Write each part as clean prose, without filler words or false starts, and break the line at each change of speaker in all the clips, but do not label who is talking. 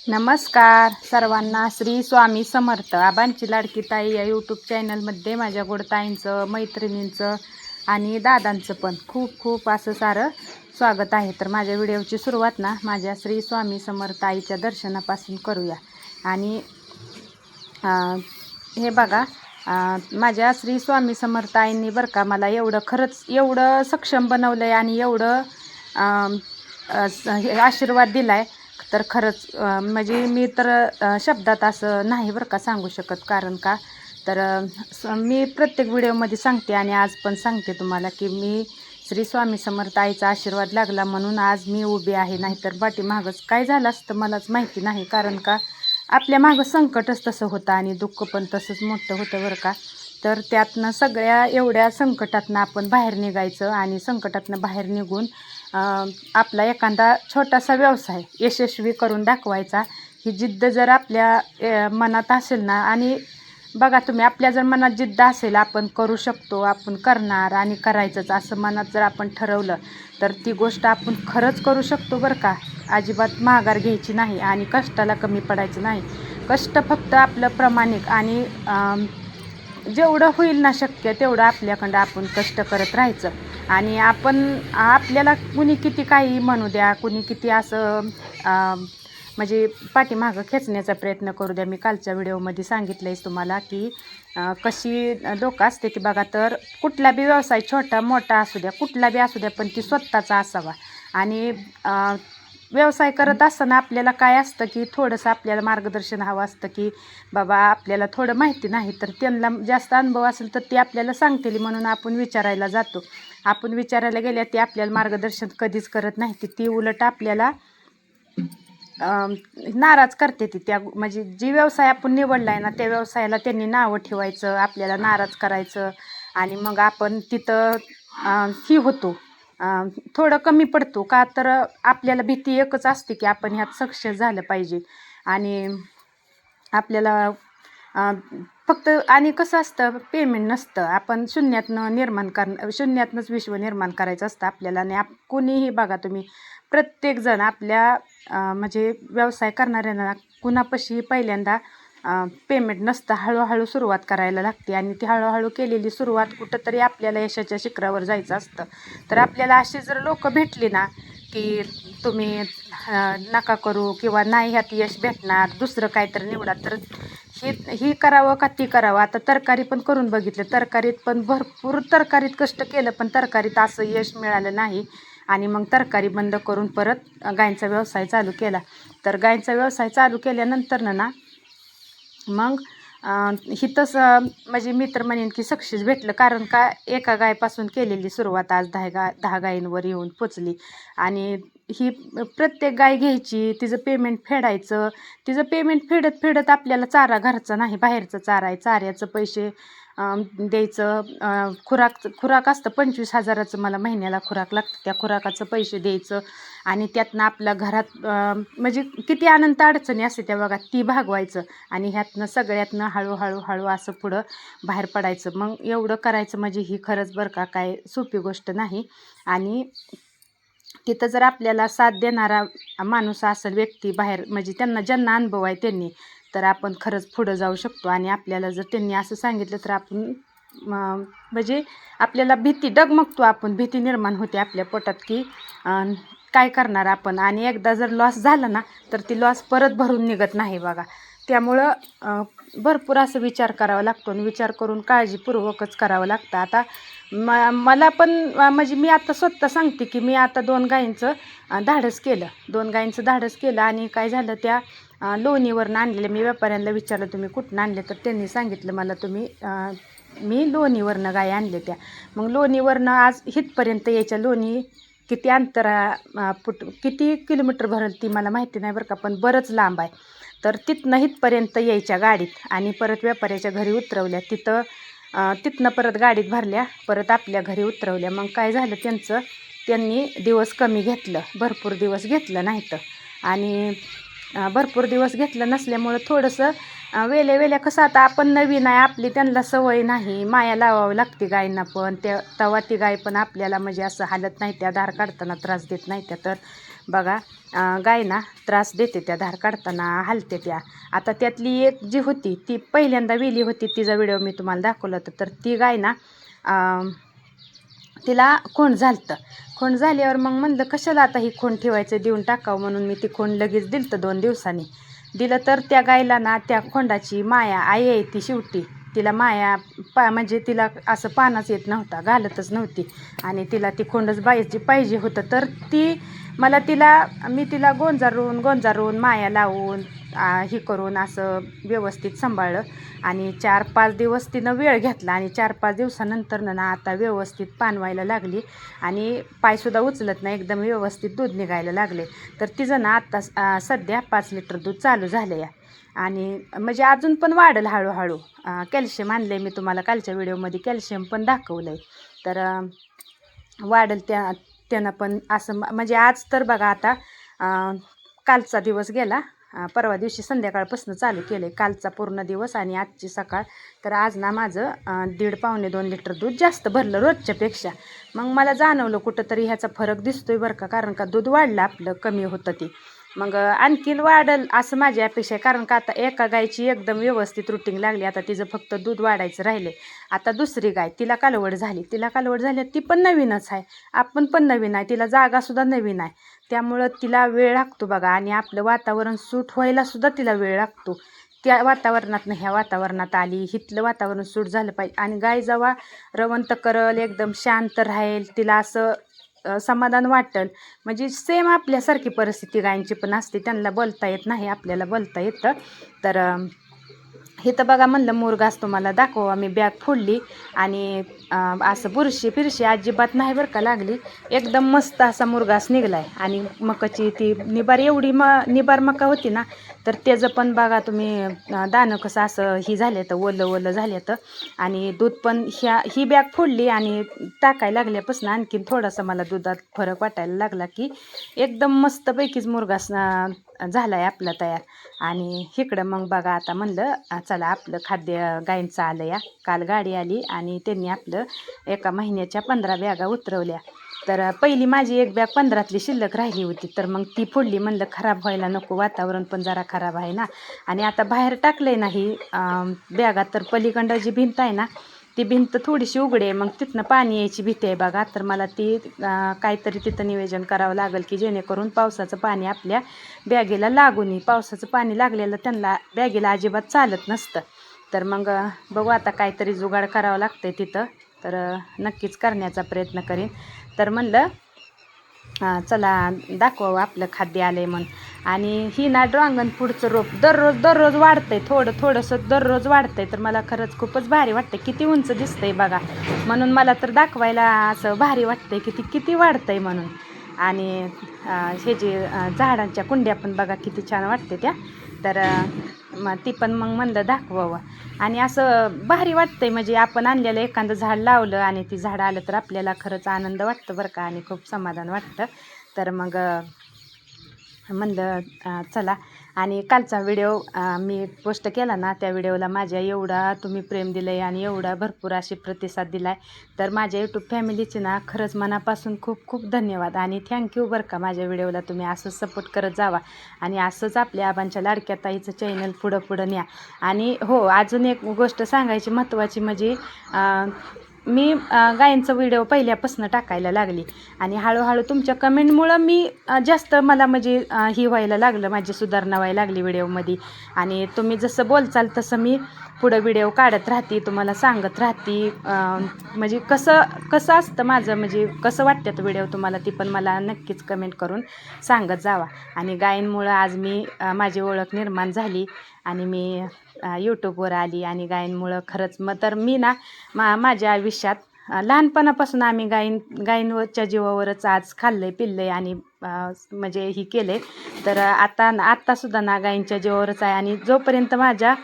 नमस्कार सर्वांना. श्री स्वामी समर्थ. आबांची लाडकी ताई या यूट्यूब चॅनलमध्ये माझ्या गोडताईंचं, मैत्रिणींचं आणि दादांचं पण खूप खूप असं सारं स्वागत आहे. तर माझ्या व्हिडिओची सुरुवात ना माझ्या श्री स्वामी समर्थ आईच्या दर्शनापासून करूया. आणि हे बघा, माझ्या श्री स्वामी समर्थ आईंनी बरं का मला खरंच एवढं सक्षम बनवलं आहे आणि एवढं आशीर्वाद दिला आहे. तर खरंच म्हणजे मी तर शब्दात असं नाही बरं का सांगू शकत. कारण का तर मी प्रत्येक व्हिडिओमध्ये सांगते आणि आज पण सांगते तुम्हाला की मी श्री स्वामी समर्थ आईचा आशीर्वाद लागला म्हणून आज मी उभी आहे. नाहीतर पाठीमागच काय झालं असतं मलाच माहिती नाही. कारण का आपल्या मागं संकटच तसं होतं आणि दुःख पण तसंच मोठं होतं बरं का. तर त्यातनं सगळ्या एवढ्या संकटातनं आपण बाहेर निघायचं आणि संकटातनं बाहेर निघून आपला एखादा छोटासा व्यवसाय यशस्वी करून दाखवायचा. ही जिद्द जर आपल्या मनात असेल ना, आणि बघा तुम्ही, आपल्या जर मनात जिद्द असेल आपण करू शकतो, आपण करणार आणि करायचंच असं मनात जर आपण ठरवलं तर ती गोष्ट आपण खरंच करू शकतो बरं का. अजिबात माघार घ्यायची नाही आणि कष्टाला कमी पडायचं नाही. कष्ट फक्त आपलं प्रामाणिक आणि जेवढं होईल ना शक्य तेवढं आपल्याकडं आपण कष्ट करत राहायचं. आणि आपल्याला कुणी किती काही म्हणू द्या, कुणी किती असं म्हणजे पाठीमागं खेचण्याचा प्रयत्न करू द्या. मी कालच्या व्हिडिओमध्ये सांगितलं आहे तुम्हाला की कशी लोकं असते की बघा, तर कुठला बी व्यवसाय छोटा मोठा असू द्या, कुठला बी असू द्या, पण ती स्वतःचा असावा. आणि व्यवसाय करत असताना आपल्याला काय असतं की थोडंसं आपल्याला मार्गदर्शन हवं असतं की बाबा आपल्याला थोडं माहिती नाही, तर त्यांना जास्त अनुभव असेल तर ते आपल्याला सांगतील म्हणून आपण विचारायला जातो. आपण विचारायला गेल्या ते आपल्याला मार्गदर्शन कधीच करत नाही. ती उलट आपल्याला नाराज करते. त्या म्हणजे जी व्यवसाय आपण निवडला आहे ना त्या व्यवसायाला त्यांनी नावं ठेवायचं, आपल्याला नाराज करायचं आणि मग आपण तिथं ही होतो, थोडं कमी पडतो. का तर आपल्याला भीती एकच असते की आपण ह्यात सक्सेस झालं पाहिजे. आणि आपल्याला फक्त आणि कसं असतं, पेमेंट नसतं. आपण शून्यातनंच विश्व निर्माण करायचं असतं आपल्याला. आणि कोणीही बघा तुम्ही, प्रत्येकजण आपल्या म्हणजे व्यवसाय करणाऱ्यांना कुणापाशी पहिल्यांदा पेमेंट नसतं. हळूहळू सुरुवात करायला लागते आणि ती हळूहळू केलेली सुरुवात कुठंतरी आपल्याला यशाच्या शिखरावर जायचं असतं. तर आपल्याला अशी जर लोकं भेटली ना की तुम्ही नका करू किंवा नाही ह्यात यश भेटणार, दुसरं काहीतरी निवडा, तर ही करावं का ती करावं. आता तरकारी पण करून बघितलं, तरकारीत पण भरपूर तरकारीत कष्ट केलं पण तरकारीत असं यश मिळालं नाही. आणि मग तरकारी बंद करून परत गायींचा व्यवसाय चालू केला. तर गायींचा व्यवसाय चालू केल्यानंतर ना मग हिथंच म्हणजे मी तर म्हणेन की सक्सेस भेटलं. कारण का एका गायपासून केलेली सुरुवात आज 10 गायींवर येऊन पोचली. आणि ही प्रत्येक गाय घ्यायची, तिचं पेमेंट फेडायचं. तिचं पेमेंट फेडत फेडत आपल्याला चारा घरचा नाही बाहेरचा चारा आहे, चाऱ्याचं पैसे द्यायचं. खुराक असतं 25,000चं मला महिन्याला खुराक लागतं. त्या खुराकाचं पैसे द्यायचं आणि त्यातनं आपल्या घरात म्हणजे किती अनंत अडचणी असते त्या बघा, ती भागवायचं. आणि ह्यातनं सगळ्यातनं हळू असं पुढं बाहेर पडायचं. मग एवढं करायचं म्हणजे ही खरंच बरं का काय सोपी गोष्ट नाही. आणि तिथं जर आपल्याला साथ देणारा माणूस असेल, व्यक्ती बाहेर म्हणजे ज्यांना अनुभव आहे त्यांनी, तर आपण खरंच पुढं जाऊ शकतो. आणि आपल्याला जर त्यांनी असं सांगितलं तर आपण म्हणजे आपल्याला डगमगतो आपण, भीती निर्माण होते आपल्या पोटात की काय करणार आपण. आणि एकदा जर लॉस झाला ना तर ती लॉस परत भरून निघत नाही बघा. त्यामुळं भरपूर असं विचार करावा लागतो आणि विचार करून काळजीपूर्वकच करावं लागतं. आता मला पण म्हणजे मी आता स्वतः सांगते की मी आता 2 गायींचं धाडस केलं. 2 गायींचं धाडस केलं आणि काय झालं, त्या लोणीवरनं आणलेलं. मी व्यापाऱ्यांना विचारलं तुम्ही कुठून आणले, तर त्यांनी सांगितलं मला मी लोणीवरनं गाय आणले त्या. मग लोणीवरनं आज इथपर्यंत यायच्या. लोणी किती किती किलोमीटर भरेल ती मला माहिती नाही बरं का, पण बरंच लांब आहे. तर तिथनं इथपर्यंत यायच्या गाडीत आणि परत व्यापाऱ्याच्या घरी उतरवल्या. तिथनं परत गाडीत भरल्या, परत आपल्या घरी उतरवल्या. मग काय झालं, त्यांनी दिवस कमी घेतलं, भरपूर दिवस घेतलं नाही तर. आणि भरपूर दिवस घेतलं नसल्यामुळं थोडंसं वेल्या वेल्या कसं आता आपण नवीन आहे आपली त्यांना सवय नाही माया लावावी लागते गायींना पण त्या तेव्हा ती गाय पण आपल्याला म्हणजे असं हालत नाही त्या धार काढताना त्रास देत नाही त्या तर बघा गायींना त्रास देते त्या धार काढताना हालते त्या आता त्यातली एक जी होती ती पहिल्यांदा वेली होती तिचा व्हिडिओ मी तुम्हाला दाखवला होता तर ती गाय ना तिला खोंड झालतं खोंड झाल्यावर मग म्हणलं कशाला आता ही खोंड ठेवायचं देऊन टाकावं म्हणून मी ती खोंड लगेच दिलं 2 दिवसांनी दिलं तर त्या गायला ना त्या खोंडाची माया आई आहे ती शेवटी तिला माया म्हणजे तिला असं पानच येत नव्हता घालतच नव्हती आणि तिला ती खोंडच पाहिजे होतं तर मी तिला गोंजारून माया लावून हे करून असं व्यवस्थित सांभाळलं आणि 4-5 दिवस तिनं वेळ घेतला आणि 4-5 दिवसानंतर ना आता व्यवस्थित पानवायला लागली आणि पायसुद्धा उचलत नाही एकदम व्यवस्थित दूध निघायला लागले तर तिचं ना आत्ता सध्या 5 लिटर दूध चालू झालं या आणि म्हणजे अजून पण वाढेल हळूहळू कॅल्शियम आणलं आहे मी तुम्हाला कालच्या व्हिडिओमध्ये कॅल्शियम पण दाखवलं आहे तर वाढेल त्यानं पण असं म्हणजे आज तर बघा आता कालचा दिवस गेला परवा दिवशी संध्याकाळपासून चालू केलं आहे कालचा पूर्ण दिवस आणि आजची सकाळ तर आज ना माझं 1.5-2 लिटर दूध जास्त भरलं रोजच्यापेक्षा मग मला जाणवलं कुठंतरी ह्याचा फरक दिसतोय बरं का कारण का दूध वाढलं आपलं कमी होतं ते मग आणखीन वाढेल असं माझी अपेक्षा आहे कारण का आता एका गायची एकदम व्यवस्थित रुटीन लागली आता तिचं फक्त दूध वाढायचं राहिले आता दुसरी गाय तिला कालवड झाली ती पण नवीनच आहे आपण पण नवीन आहे तिला जागासुद्धा नवीन आहे त्यामुळं तिला वेळ लागतो बघा आणि आपलं वातावरण सूट व्हायलासुद्धा तिला वेळ लागतो त्या वातावरणातनं ह्या वातावरणात आली इथलं वातावरण सूट झालं पाहिजे आणि गाय जेव्हा रवंत करल एकदम शांत राहील तिला असं समाधान वाटेल म्हणजे सेम आपल्यासारखी परिस्थिती गायींची पण असते त्यांना बोलता येत नाही आपल्याला बोलता येतं तर हे तर बघा म्हणलं मुरघास तुम्हाला दाखवा मी बॅग फोडली आणि असं बुरशी फिरशी अजिबात नाही बरं का लागली एकदम मस्त असा मुरघास निघला आहे आणि मकाची ती निबार मका होती ना तर त्याचं पण बघा तुम्ही दाणं कसं असं ही झालं तर ओलं झालं तर आणि दूध पण ही बॅग फोडली आणि टाकायला लागल्यापासून आणखीन थोडासा मला दुधात फरक वाटायला लागला की एकदम मस्तपैकीच मुरघास झाला आहे आपला तयार आणि इकडं मग बघा आता म्हणलं चला आपलं खाद्य गायींचं आलं या काल गाडी आली आणि त्यांनी आपलं एका महिन्याच्या 15 बॅगा उतरवल्या तर पहिली माझी एक बॅग 15तली शिल्लक राहिली होती तर मग ती फोडली म्हणलं खराब व्हायला नको वातावरण पण जरा खराब आहे ना आणि आता बाहेर टाकलं नाही बॅगा तर पलीकडं जी भिंत आहे ना ती भिंत थोडीशी उघडी आहे मग तिथनं पाणी यायची भीती आहे बघा तर मला ती काहीतरी तिथं नियोजन करावं लागेल की जेणेकरून पावसाचं पाणी आपल्या बॅगेला लागू नये पावसाचं पाणी लागलेलं त्यांना बॅगेला अजिबात चालत नसतं तर मग बघू आता काहीतरी जुगाड करावं लागतं आहे तिथं तर नक्कीच करण्याचा प्रयत्न करीन तर म्हणलं चला दाखवावं आपलं खाद्य आलं आहे म्हणून आणि ही ना ड्रॅगन फ्रूटचं रोप दररोज वाढतंय थोडंसं दररोज वाढतंय तर मला खरंच खूपच भारी वाटतं किती उंच दिसतंय बघा म्हणून मला तर दाखवायला असं भारी वाटतंय की ती किती वाढतंय म्हणून आणि हे जे झाडांच्या कुंड्या पण बघा किती छान वाटते त्या तर ती पण मग म्हणलं दाखवावं आणि असं भारी वाटतंय म्हणजे आपण आणलेलं एखादं झाड लावलं आणि ती झाड आलं तर आपल्याला खरंच आनंद वाटतं बरं का आणि खूप समाधान वाटतं तर मग म्हणलं चला आणि कालचा व्हिडिओ मी पोस्ट केला ना त्या व्हिडिओला माझ्या एवढा तुम्ही प्रेम दिलं आहे आणि एवढा भरपूर अशी प्रतिसाद दिला आहे तर माझ्या यूट्यूब फॅमिलीचे ना खरंच मनापासून खूप खूप धन्यवाद आणि थँक्यू बरं का माझ्या व्हिडिओला तुम्ही असंच सपोर्ट करत जावा आणि असंच आपल्या आबांच्या लाडक्या ताईचं चॅनल पुढं न्या आणि हो अजून एक गोष्ट सांगायची महत्त्वाची म्हणजे मी गायींचं व्हिडिओ पहिल्यापासून टाकायला लागली आणि हळूहळू तुमच्या कमेंटमुळं मी जास्त मला म्हणजे ही व्हायला लागलं माझी सुधारणा व्हायला लागली व्हिडिओमध्ये आणि तुम्ही जसं बोलचाल तसं मी पुढं व्हिडिओ काढत राहते तुम्हाला सांगत राहते म्हणजे कसं असतं माझं म्हणजे कसं वाटतं व्हिडिओ तुम्हाला ती पण मला नक्कीच कमेंट करून सांगत जावा आणि गायींमुळं आज मी माझी ओळख निर्माण झाली आणि मी यूट्यूबवर आली आणि गायींमुळं खरंच मग तर मी ना माझ्या आयुष्यात लहानपणापासून आम्ही गायींवरच्या जीवावरच आज खाल्लं आहे पिल्लं आहे आणि म्हणजे ही केले. तर आत्तासुद्धा ना गाईंच्या जीवावरच आहे. आणि जोपर्यंत माझ्या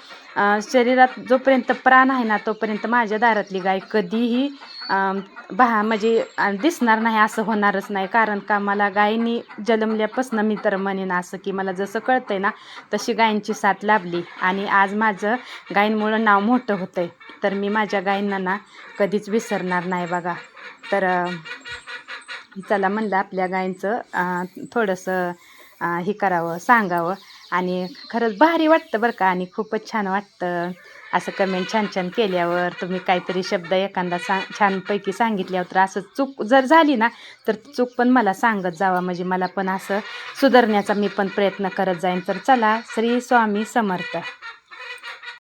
शरीरात जोपर्यंत प्राण आहे ना तोपर्यंत माझ्या दारातली गाय कधीही म्हणजे दिसणार नाही असं होणारच नाही. कारण का मला गायीनी जन्मल्यापासून मी तर म्हणेन असं की मला जसं कळतंय ना तशी गायींची साथ लाभली आणि आज माझं गायींमुळं नाव मोठं होतं आहे. तर मी माझ्या गायींना ना कधीच विसरणार नाही बघा. तर चला म्हणलं आपल्या गायींचं थोडंसं हे करावं, सांगावं. आणि खरंच भारी वाटतं बरं का. आणि खूपच छान वाटतं असं कमेंट छान छान केल्यावर. तुम्ही काहीतरी शब्द एखादा छानपैकी सांगितल्यावर तर असं चूक जर झाली ना तर चूक पण मला सांगत जावा, म्हणजे मला पण असं सुधारण्याचा मी पण प्रयत्न करत जाईन. तर चला, श्री स्वामी समर्थ.